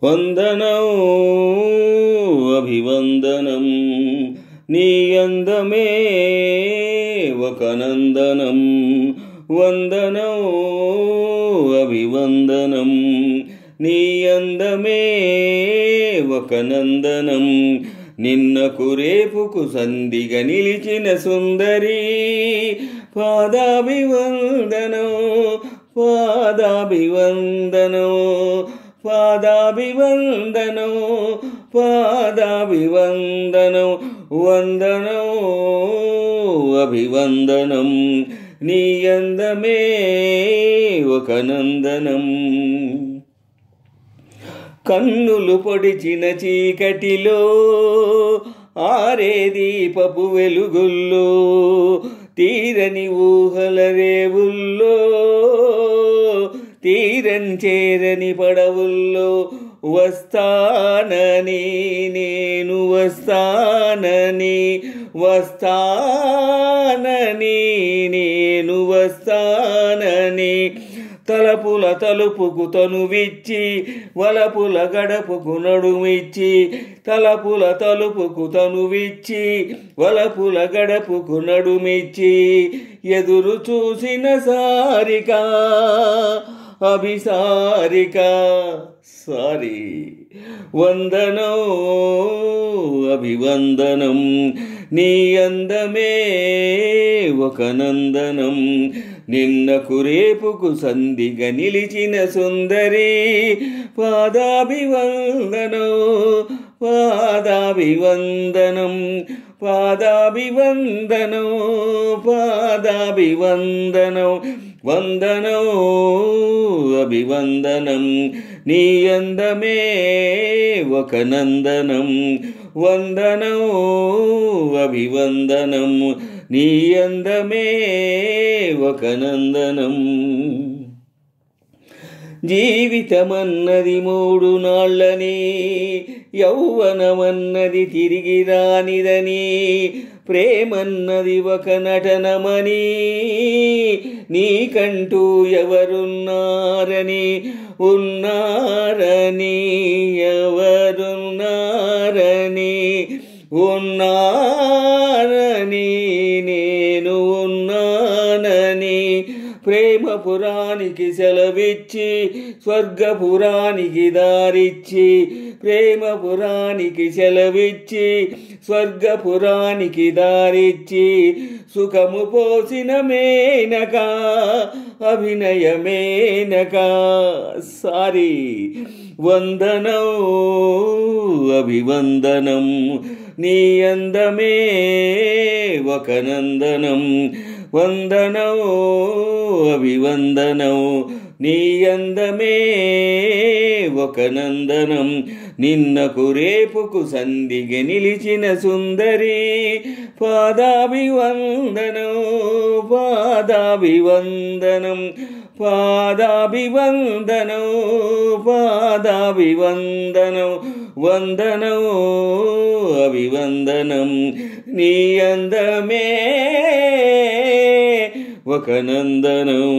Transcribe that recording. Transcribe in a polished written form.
వందనం అభివందనం నీ అందమే ఒక నందనం వందనం అభివందనం నీ అందమే ఒక నందనం నిన్నకు రేపుకు సంధిగా నిలిచిన సుందరి పాదాభివందనం పాదాభివందనం పాదాభివందనం పాదాభివందనం వందనం అభివందనం నీ అందమే ఒక నందనం కన్నులు పొడిచిన చీకటిలో ఆరే దీపపు వెలుగుల్లో తీరని ఊహల రేవుల్లో తీరని చేరని పడవుల్లో వస్తానని నేను వస్తానని వస్తానని నేను వస్తానని తలపుల తలుపుకు తనువిచ్చి వలపుల గడపుకు నడుమిచ్చి తలపుల తలుపుకు తనువిచ్చి వలపుల గడపుకు నడుమిచ్చి ఎదురు చూసిన సారిక అభిసారిక సారీ వందనం అభివందనం నీ అందమే ఒక నందనం నిన్నకు రేపుకు సంధిగా నిలిచిన సుందరి పాదాభివందనం పాదాభివందనం పాదాభివందనం పాదాభివందనం వందనం అభివందనం నీ అందమే ఒక నందనం వందనం అభివందనం నీ అందమే ఒక నందనం జీవితమన్నది 3 నాళ్ళని యౌవనమన్నది తిరిగి రానిదని ప్రేమన్నది ఒక నటనమని నీకంటూ ఎవరున్నారని ఉన్నారని ఎవరున్నారని ఉన్నారని నేను ఉన్నానని ప్రేమపురానికి సెలవిచ్చి స్వర్గపురానికి దారిచ్చి ప్రేమపురానికి సెలవిచ్చి స్వర్గపురానికి దారిచ్చి సుఖము పోసిన మేనక అభినయ మేనక సారీ వందనం అభివందనం నీ అందమే ఒక నందనం వందనం అభివందనం నీ అందమే ఒక నందనం నిన్నకు రేపుకు సంధిగా నిలిచిన సుందరి పాదాభివందనం పాదాభివందనం పాదాభివందనం పాదాభివందనం వందనం అభివందనం నీ అందమే ఒక నందనం